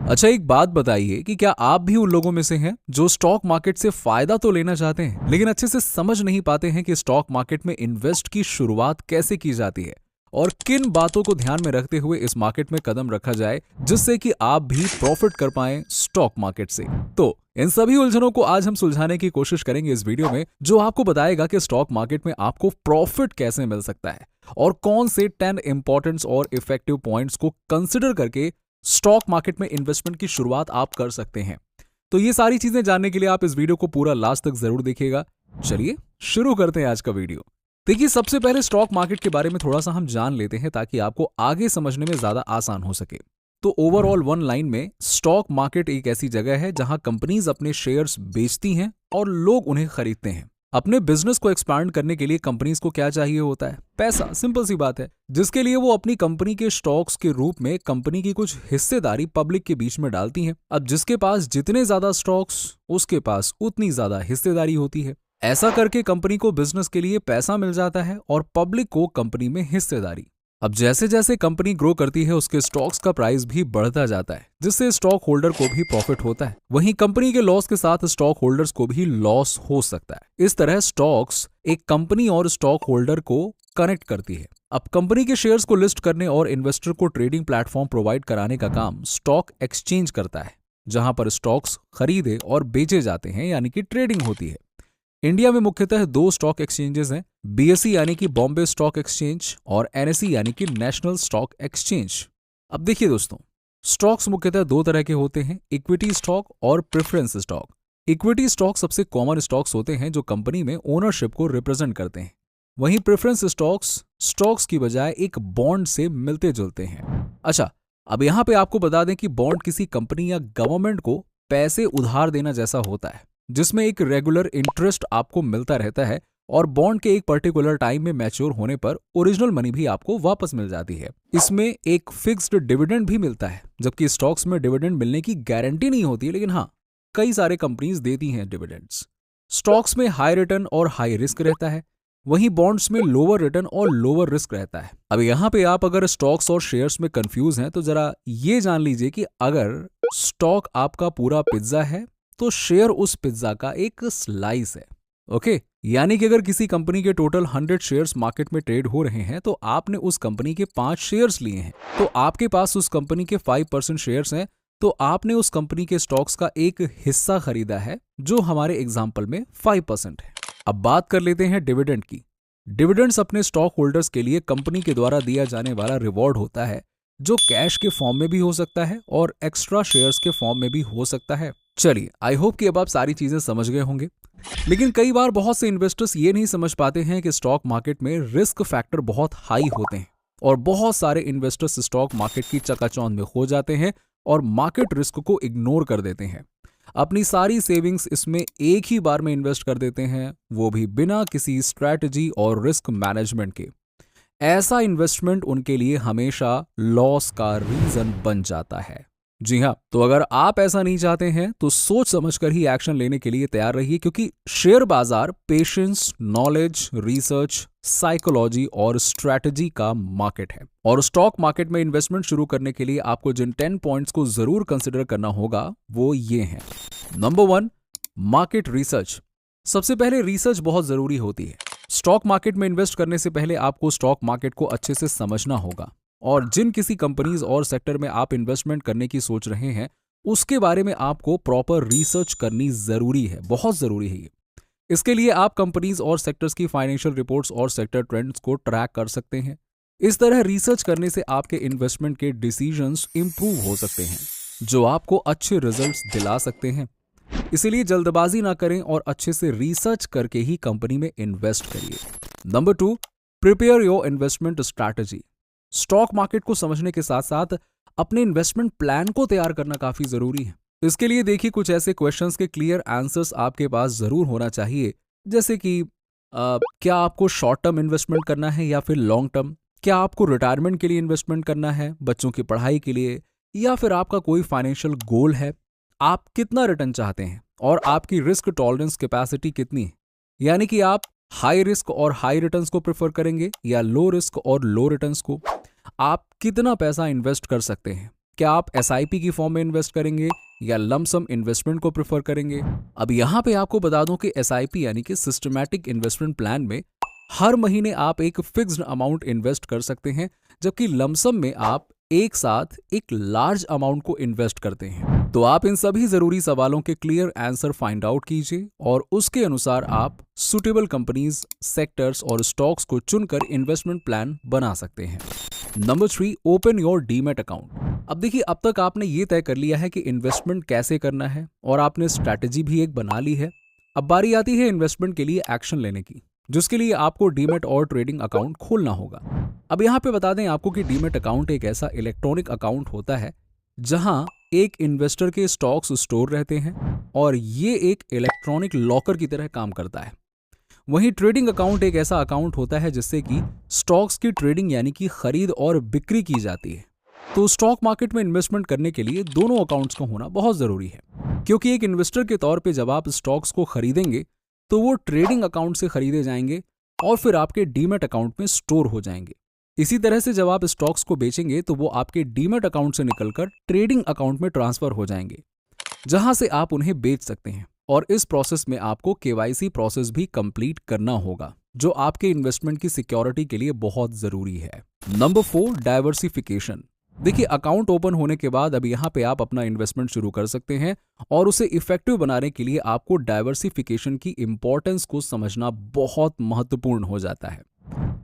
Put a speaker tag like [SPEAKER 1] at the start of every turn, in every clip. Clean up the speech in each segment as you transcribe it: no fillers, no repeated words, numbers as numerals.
[SPEAKER 1] अच्छा, एक बात बताइए कि क्या आप भी उन लोगों में से हैं जो स्टॉक मार्केट से फायदा तो लेना चाहते हैं लेकिन अच्छे से समझ नहीं पाते हैं कि स्टॉक मार्केट में इन्वेस्ट की शुरुआत कैसे की जाती है और किन बातों को ध्यान में रखते हुए इस मार्केट में कदम रखा जाए जिससे कि आप भी प्रॉफिट कर पाएं स्टॉक मार्केट से। तो इन सभी उलझनों को आज हम सुलझाने की कोशिश करेंगे इस वीडियो में, जो आपको बताएगा कि स्टॉक मार्केट में आपको प्रॉफिट कैसे मिल सकता है और कौन से 10 इंपॉर्टेंट और इफेक्टिव पॉइंट्स को कंसिडर करके स्टॉक मार्केट में इन्वेस्टमेंट की शुरुआत आप कर सकते हैं। तो ये सारी चीजें जानने के लिए आप इस वीडियो को पूरा लास्ट तक जरूर देखिएगा। चलिए शुरू करते हैं आज का वीडियो। देखिए, सबसे पहले स्टॉक मार्केट के बारे में थोड़ा सा हम जान लेते हैं ताकि आपको आगे समझने में ज्यादा आसान हो सके। तो ओवरऑल वन लाइन में स्टॉक मार्केट एक ऐसी जगह है जहां कंपनीज अपने शेयर्स बेचती हैं और लोग उन्हें खरीदते हैं। अपने बिजनेस को एक्सपांड करने के लिए कंपनीज को क्या चाहिए होता है? पैसा। सिंपल सी बात है, जिसके लिए वो अपनी कंपनी के स्टॉक्स के रूप में कंपनी की कुछ हिस्सेदारी पब्लिक के बीच में डालती हैं। अब जिसके पास जितने ज्यादा स्टॉक्स, उसके पास उतनी ज्यादा हिस्सेदारी होती है। ऐसा करके कंपनी को बिजनेस के लिए पैसा मिल जाता है और पब्लिक को कंपनी में हिस्सेदारी। अब जैसे जैसे कंपनी ग्रो करती है उसके स्टॉक्स का प्राइस भी बढ़ता जाता है, जिससे स्टॉक होल्डर को भी प्रॉफिट होता है। वहीं कंपनी के लॉस के साथ स्टॉक होल्डर्स को भी लॉस हो सकता है। इस तरह स्टॉक्स एक कंपनी और स्टॉक होल्डर को कनेक्ट करती है। अब कंपनी के शेयर्स को लिस्ट करने और इन्वेस्टर को ट्रेडिंग प्लेटफॉर्म प्रोवाइड कराने का काम स्टॉक एक्सचेंज करता है, जहां पर स्टॉक्स खरीदे और बेचे जाते हैं, यानी कि ट्रेडिंग होती है। इंडिया में मुख्यतः दो स्टॉक एक्सचेंजेस हैं, बीएसई यानी कि बॉम्बे स्टॉक एक्सचेंज और एनएसई यानी कि नेशनल स्टॉक एक्सचेंज। अब देखिए दोस्तों, स्टॉक्स मुख्यतः दो तरह के होते हैं, इक्विटी स्टॉक और प्रेफरेंस स्टॉक। इक्विटी स्टॉक सबसे कॉमन स्टॉक्स होते हैं जो कंपनी में ओनरशिप को रिप्रेजेंट करते हैं। वहीं प्रेफरेंस स्टॉक्स स्टॉक्स की बजाय एक बॉन्ड से मिलते जुलते हैं। अच्छा, अब यहां पे आपको बता दें कि बॉन्ड किसी कंपनी या गवर्नमेंट को पैसे उधार देना जैसा होता है, जिसमें एक रेगुलर इंटरेस्ट आपको मिलता रहता है और बॉन्ड के एक पर्टिकुलर टाइम में मैच्योर होने पर ओरिजिनल मनी भी आपको वापस मिल जाती है। इसमें एक फिक्स्ड डिविडेंड भी मिलता है, जबकि स्टॉक्स में डिविडेंड मिलने की गारंटी नहीं होती, लेकिन हाँ, कई सारे कंपनीज देती हैं डिविडेंड्स। स्टॉक्स में हाई रिटर्न और हाई रिस्क रहता है, वहीं बॉन्ड्स में लोअर रिटर्न और लोअर रिस्क रहता है। अब यहाँ पे आप अगर स्टॉक्स और शेयर्स में कंफ्यूज हैं तो जरा ये जान लीजिए कि अगर स्टॉक आपका पूरा पिज्जा है तो शेयर उस पिज्जा का एक स्लाइस है। ओके, यानी कि अगर किसी कंपनी के टोटल 100 शेयर्स मार्केट में ट्रेड हो रहे हैं तो आपने उस कंपनी के 5 शेयर्स लिए हैं, तो आपके पास उस कंपनी के 5% शेयर्स हैं, तो आपने उस कंपनी के स्टॉक्स का एक हिस्सा खरीदा है, जो हमारे एग्जाम्पल में 5% है। अब बात कर लेते हैं डिविडेंड की। डिविडेंड्स अपने स्टॉक होल्डर्स के लिए कंपनी के द्वारा दिया जाने वाला रिवॉर्ड होता है, जो कैश के फॉर्म में भी हो सकता है और एक्स्ट्रा शेयर्स के फॉर्म में भी हो सकता है। चलिए, आई होप कि अब आप सारी चीजें समझ गए होंगे। लेकिन कई बार बहुत से इन्वेस्टर्स ये नहीं समझ पाते हैं कि स्टॉक मार्केट में रिस्क फैक्टर बहुत हाई होते हैं और बहुत सारे इन्वेस्टर्स स्टॉक मार्केट की चकाचौंध में खो जाते हैं और मार्केट रिस्क को इग्नोर कर देते हैं। अपनी सारी सेविंग्स इसमें एक ही बार में इन्वेस्ट कर देते हैं, वो भी बिना किसी स्ट्रैटेजी और रिस्क मैनेजमेंट के। ऐसा इन्वेस्टमेंट उनके लिए हमेशा लॉस का रीजन बन जाता है। जी हाँ, तो अगर आप ऐसा नहीं चाहते हैं तो सोच समझकर ही एक्शन लेने के लिए तैयार रहिए, क्योंकि शेयर बाजार पेशेंस, नॉलेज, रिसर्च, साइकोलॉजी और स्ट्रैटेजी का मार्केट है। और स्टॉक मार्केट में इन्वेस्टमेंट शुरू करने के लिए आपको जिन 10 पॉइंट्स को जरूर कंसिडर करना होगा वो ये हैं। Number 1, market research. सबसे पहले रिसर्च बहुत जरूरी होती है। स्टॉक मार्केट में इन्वेस्ट करने से पहले आपको स्टॉक मार्केट को अच्छे से समझना होगा और जिन किसी कंपनीज और सेक्टर में आप इन्वेस्टमेंट करने की सोच रहे हैं उसके बारे में आपको प्रॉपर रिसर्च करनी जरूरी है, बहुत जरूरी है ये। इसके लिए आप कंपनीज और सेक्टर्स की फाइनेंशियल रिपोर्ट्स और सेक्टर ट्रेंड्स को ट्रैक कर सकते हैं। इस तरह रिसर्च करने से आपके इन्वेस्टमेंट के डिसीजंस इंप्रूव हो सकते हैं, जो आपको अच्छे रिजल्ट्स दिला सकते हैं। इसीलिए जल्दबाजी ना करें और अच्छे से रिसर्च करके ही कंपनी में इन्वेस्ट करिए। Number 2, prepare your investment strategy. Stock market को समझने के साथ साथ अपने इन्वेस्टमेंट प्लान को तैयार करना काफी जरूरी है। इसके लिए देखिए, कुछ ऐसे क्वेश्चंस के क्लियर आंसर्स आपके पास जरूर होना चाहिए, जैसे कि क्या आपको शॉर्ट टर्म इन्वेस्टमेंट करना है या फिर लॉन्ग टर्म? क्या आपको रिटायरमेंट के लिए इन्वेस्टमेंट करना है, बच्चों की पढ़ाई के लिए, या फिर आपका कोई फाइनेंशियल गोल है? आप कितना रिटर्न चाहते हैं और आपकी रिस्क टॉलरेंस कैपेसिटी कितनी है? यानी कि आप हाई रिस्क और हाई रिटर्न्स को प्रेफर करेंगे या लो रिस्क और लो रिटर्न्स को? आप कितना पैसा इन्वेस्ट कर सकते हैं? क्या आप SIP की फॉर्म में इन्वेस्ट करेंगे या लमसम इन्वेस्टमेंट को प्रेफर करेंगे? अब यहाँ पे आपको बता दूं कि SIP यानी कि सिस्टमैटिक इन्वेस्टमेंट प्लान में हर महीने आप एक फिक्स्ड अमाउंट इन्वेस्ट कर सकते हैं, जबकि लमसम में आप एक साथ एक लार्ज अमाउंट को इन्वेस्ट करते हैं। तो आप इन सभी जरूरी सवालों के क्लियर आंसर फाइंड आउट कीजिए और उसके अनुसार आप सुटेबल कंपनीज, सेक्टर्स और स्टॉक्स को चुनकर इन्वेस्टमेंट प्लान बना सकते हैं। Number 3, open your demat account. अब देखिए, अब तक आपने ये तय कर लिया है कि इन्वेस्टमेंट कैसे करना है और आपने स्ट्रैटेजी भी एक बना ली है। अब बारी आती है इन्वेस्टमेंट के लिए एक्शन लेने की, जिसके लिए आपको डीमैट और ट्रेडिंग अकाउंट खोलना होगा। अब यहाँ पे बता दें आपको कि डीमैट अकाउंट एक ऐसा इलेक्ट्रॉनिक अकाउंट होता है जहां एक इन्वेस्टर के स्टॉक्स स्टोर रहते हैं और ये एक इलेक्ट्रॉनिक लॉकर की तरह काम करता है। वहीं ट्रेडिंग अकाउंट एक ऐसा अकाउंट होता है जिससे कि स्टॉक्स की ट्रेडिंग यानी कि खरीद और बिक्री की जाती है। तो स्टॉक मार्केट में इन्वेस्टमेंट करने के लिए दोनों अकाउंट्स का होना बहुत जरूरी है, क्योंकि एक इन्वेस्टर के तौर पे जब आप स्टॉक्स को खरीदेंगे तो वो ट्रेडिंग अकाउंट से खरीदे जाएंगे और फिर आपके डीमैट अकाउंट में स्टोर हो जाएंगे। इसी तरह से जब आप स्टॉक्स को बेचेंगे तो वो आपके डीमैट अकाउंट से निकलकर ट्रेडिंग अकाउंट में ट्रांसफर हो जाएंगे, जहां से आप उन्हें बेच सकते हैं। और इस प्रोसेस में आपको KYC प्रोसेस भी कंप्लीट करना होगा, जो आपके इन्वेस्टमेंट की सिक्योरिटी के लिए बहुत जरूरी है। Number 4, diversification. देखिए, अकाउंट ओपन होने के बाद अब यहाँ पे आप अपना इन्वेस्टमेंट शुरू कर सकते हैं और उसे इफेक्टिव बनाने के लिए आपको डाइवर्सिफिकेशन की इंपॉर्टेंस को समझना बहुत महत्वपूर्ण हो जाता है।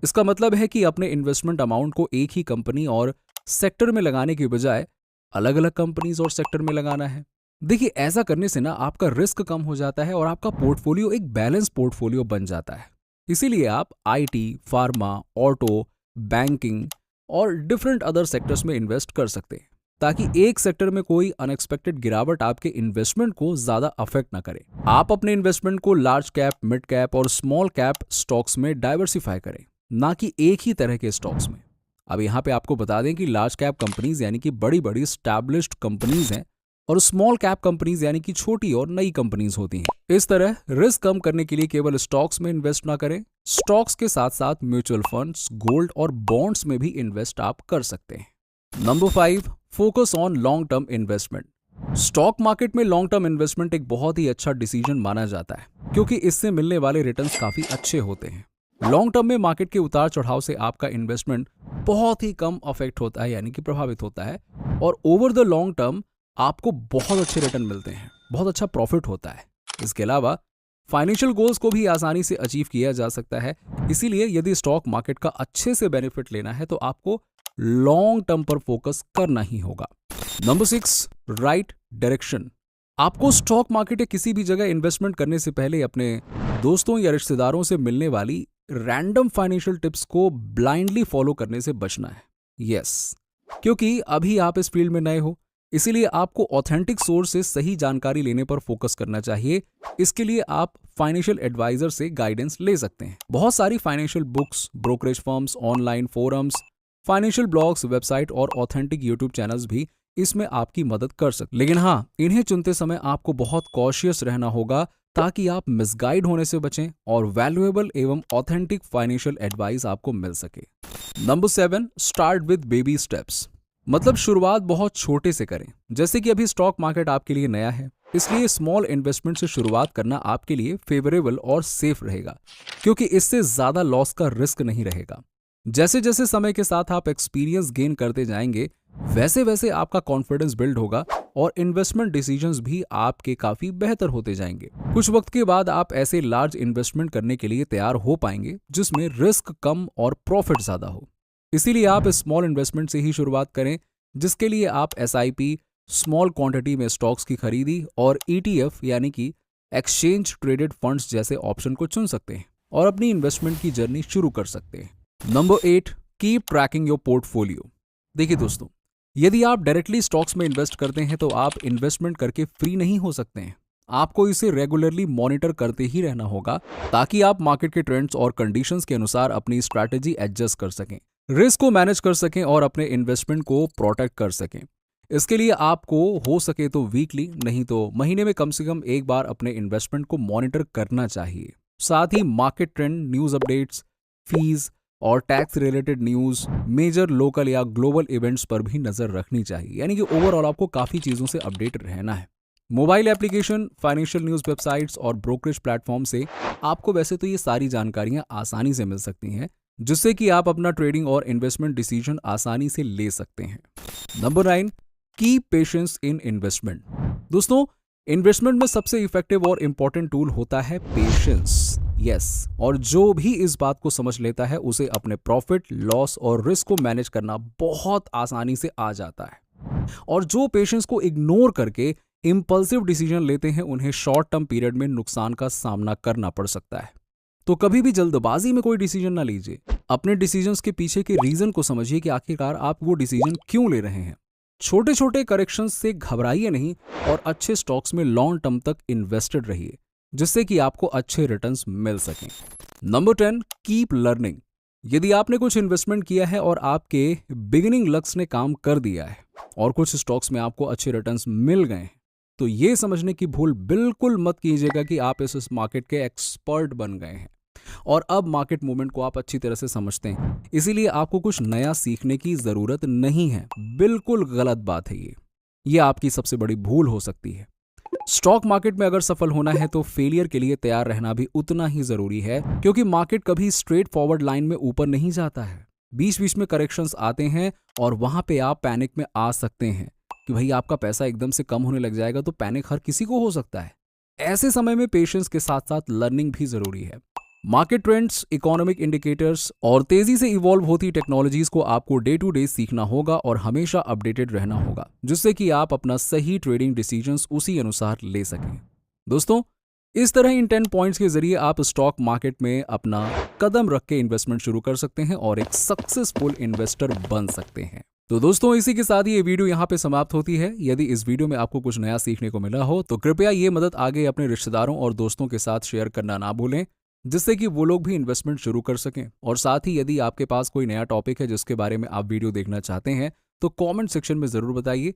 [SPEAKER 1] इसका मतलब है कि अपने इन्वेस्टमेंट अमाउंट को एक ही कंपनी और सेक्टर में लगाने की बजाय अलग अलग कंपनीज और सेक्टर में लगाना है। देखिए, ऐसा करने से ना आपका रिस्क कम हो जाता है और आपका पोर्टफोलियो एक बैलेंस पोर्टफोलियो बन जाता है। इसीलिए आप IT, फार्मा, ऑटो, बैंकिंग और डिफरेंट अदर सेक्टर्स में इन्वेस्ट कर सकते हैं, ताकि एक सेक्टर में कोई अनएक्सपेक्टेड गिरावट आपके इन्वेस्टमेंट को ज्यादा अफेक्ट ना करे। आप अपने इन्वेस्टमेंट को लार्ज कैप, मिड कैप और स्मॉल कैप स्टॉक्स में डाइवर्सिफाई करें, ना कि एक ही तरह के स्टॉक्स में। अब यहाँ पे आपको बता दें कि लार्ज कैप कंपनीज यानी कि बड़ी बड़ी स्टैब्लिश्ड कंपनीज हैं और स्मॉल कैप कंपनीज यानी कि छोटी और नई कंपनीज होती हैं। इस तरह रिस्क कम करने के लिए केवल स्टॉक्स में इन्वेस्ट ना करें, स्टॉक्स के साथ साथ म्यूचुअल फंड्स, गोल्ड और बॉन्ड्स में भी इन्वेस्ट आप कर सकते हैं। Number 5, focus on long term investment. Stock market में लॉन्ग टर्म इन्वेस्टमेंट एक बहुत ही अच्छा डिसीजन माना जाता है, क्योंकि इससे मिलने वाले रिटर्न्स काफी अच्छे होते हैं। लॉन्ग टर्म में मार्केट के उतार चढ़ाव से आपका इन्वेस्टमेंट बहुत ही कम अफेक्ट होता है, यानी कि प्रभावित होता है, और ओवर द लॉन्ग टर्म आपको बहुत अच्छे रिटर्न मिलते हैं, बहुत अच्छा प्रॉफिट होता है। इसके अलावा फाइनेंशियल गोल्स को भी आसानी से अचीव किया जा सकता है। इसीलिए यदि स्टॉक मार्केट का अच्छे से बेनिफिट लेना है तो आपको लॉन्ग टर्म पर फोकस करना ही होगा। Number 6, right direction. आपको स्टॉक मार्केट या किसी भी जगह इन्वेस्टमेंट करने से पहले अपने दोस्तों या रिश्तेदारों से मिलने वाली रैंडम फाइनेंशियल टिप्स को ब्लाइंडली फॉलो करने से बचना है। यस, क्योंकि अभी आप इस फील्ड में नए हो, इसीलिए आपको ऑथेंटिक सोर्स से सही जानकारी लेने पर फोकस करना चाहिए। इसके लिए आप फाइनेंशियल एडवाइजर से गाइडेंस ले सकते हैं। बहुत सारी financial books, brokerage firms, online forums, financial blogs, website और ऑथेंटिक यूट्यूब चैनल्स भी इसमें आपकी मदद कर सकते। लेकिन हाँ, इन्हें चुनते समय आपको बहुत कॉशियस रहना होगा, ताकि आप मिसगाइड होने से बचें और वैल्यूएबल एवं ऑथेंटिक फाइनेंशियल एडवाइस आपको मिल सके। Number 7, start with baby steps. मतलब शुरुआत बहुत छोटे से करें। जैसे कि अभी स्टॉक मार्केट आपके लिए नया है, इसलिए स्मॉल इन्वेस्टमेंट से शुरुआत करना आपके लिए फेवरेबल और सेफ रहेगा, क्योंकि इससे ज्यादा लॉस का रिस्क नहीं रहेगा। जैसे जैसे समय के साथ आप एक्सपीरियंस गेन करते जाएंगे, वैसे वैसे आपका कॉन्फिडेंस बिल्ड होगा और इन्वेस्टमेंट डिसीजंस भी आपके काफी बेहतर होते जाएंगे। कुछ वक्त के बाद आप ऐसे लार्ज इन्वेस्टमेंट करने के लिए तैयार हो पाएंगे जिसमें रिस्क कम और प्रॉफिट ज्यादा हो। इसीलिए आप स्मॉल इन्वेस्टमेंट से ही शुरुआत करें, जिसके लिए आप SIP, स्मॉल क्वांटिटी में स्टॉक्स की खरीदी और ETF यानी कि एक्सचेंज ट्रेडेड फंड्स जैसे ऑप्शन को चुन सकते हैं और अपनी इन्वेस्टमेंट की जर्नी शुरू कर सकते हैं। Number 8, keep trekking your portfolio. देखिए दोस्तों, यदि आप डायरेक्टली स्टॉक्स में इन्वेस्ट करते हैं तो आप इन्वेस्टमेंट करके फ्री नहीं हो सकते हैं। आपको इसे रेगुलरली मॉनिटर करते ही रहना होगा, ताकि आप मार्केट के ट्रेंड्स और कंडीशंस के अनुसार अपनी स्ट्रैटेजी एडजस्ट कर सकें, रिस्क को मैनेज कर सकें और अपने इन्वेस्टमेंट को प्रोटेक्ट कर सकें। इसके लिए आपको हो सके तो वीकली, नहीं तो महीने में कम से कम एक बार अपने इन्वेस्टमेंट को मॉनिटर करना चाहिए। साथ ही market trend, news updates, fees और tax related news, major local या ग्लोबल इवेंट्स पर भी नजर रखनी चाहिए। यानी कि ओवरऑल आपको काफी चीजों से अपडेट रहना है। Mobile application, financial news websites और ब्रोकरेज प्लेटफॉर्म से आपको वैसे तो ये सारी जानकारियां आसानी से मिल सकती हैं, जिससे कि आप अपना ट्रेडिंग और इन्वेस्टमेंट डिसीजन आसानी से ले सकते हैं। नंबर 9, कीप पेशेंस इन इन्वेस्टमेंट। दोस्तों, इन्वेस्टमेंट में सबसे इफेक्टिव और इंपॉर्टेंट टूल होता है पेशेंस। यस, और जो भी इस बात को समझ लेता है उसे अपने प्रॉफिट, लॉस और रिस्क को मैनेज करना बहुत आसानी से आ जाता है। और जो पेशेंस को इग्नोर करके इंपल्सिव डिसीजन लेते हैं, उन्हें शॉर्ट टर्म पीरियड में नुकसान का सामना करना पड़ सकता है। तो कभी भी जल्दबाजी में कोई डिसीजन ना लीजिए। अपने डिसीजंस के पीछे के रीजन को समझिए कि आखिरकार आप वो डिसीजन क्यों ले रहे हैं। छोटे छोटे करेक्शंस से घबराइए नहीं और अच्छे स्टॉक्स में लॉन्ग टर्म तक इन्वेस्टेड रहिए, जिससे कि आपको अच्छे रिटर्न्स मिल सकें। Number 10, keep learning. यदि आपने कुछ इन्वेस्टमेंट किया है और आपके बिगिनिंग लक्स ने काम कर दिया है और कुछ स्टॉक्स में आपको अच्छे रिटर्न्स मिल गए हैं, तो ये समझने की भूल बिल्कुल मत कीजिएगा कि आप इस मार्केट के एक्सपर्ट बन गए हैं और अब मार्केट मूवमेंट को आप अच्छी तरह से समझते हैं, इसीलिए आपको कुछ नया सीखने की जरूरत नहीं है। बिल्कुल गलत बात है ये आपकी सबसे बड़ी भूल हो सकती है। स्टॉक मार्केट में अगर सफल होना है तो फेलियर के लिए तैयार रहना भी उतना ही जरूरी है, क्योंकि मार्केट कभी स्ट्रेट फॉरवर्ड लाइन में ऊपर नहीं जाता है। बीच बीच में करेक्शंस आते हैं और वहां पे आप पैनिक में आ सकते हैं कि भाई आपका पैसा एकदम से कम होने लग जाएगा, तो पैनिक हर किसी को हो सकता है। ऐसे समय में पेशेंस के साथ साथ लर्निंग भी जरूरी है। मार्केट ट्रेंड्स, इकोनॉमिक इंडिकेटर्स और तेजी से इवॉल्व होती टेक्नोलॉजीज को आपको डे टू डे सीखना होगा और हमेशा अपडेटेड रहना होगा, जिससे कि आप अपना सही ट्रेडिंग डिसीजंस उसी अनुसार ले सकें। दोस्तों, इस तरह इन 10 पॉइंट्स के जरिए आप स्टॉक मार्केट में अपना कदम रख के इन्वेस्टमेंट शुरू कर सकते हैं और एक सक्सेसफुल इन्वेस्टर बन सकते हैं। तो दोस्तों, इसी के साथ ये वीडियो यहाँ पे समाप्त होती है। यदि इस वीडियो में आपको कुछ नया सीखने को मिला हो तो कृपया ये मदद आगे अपने रिश्तेदारों और दोस्तों के साथ शेयर करना ना भूलें, जिससे कि वो लोग भी इन्वेस्टमेंट शुरू कर सकें। और साथ ही यदि आपके पास कोई नया टॉपिक है जिसके बारे में आप वीडियो देखना चाहते हैं तो कमेंट सेक्शन में जरूर बताइए।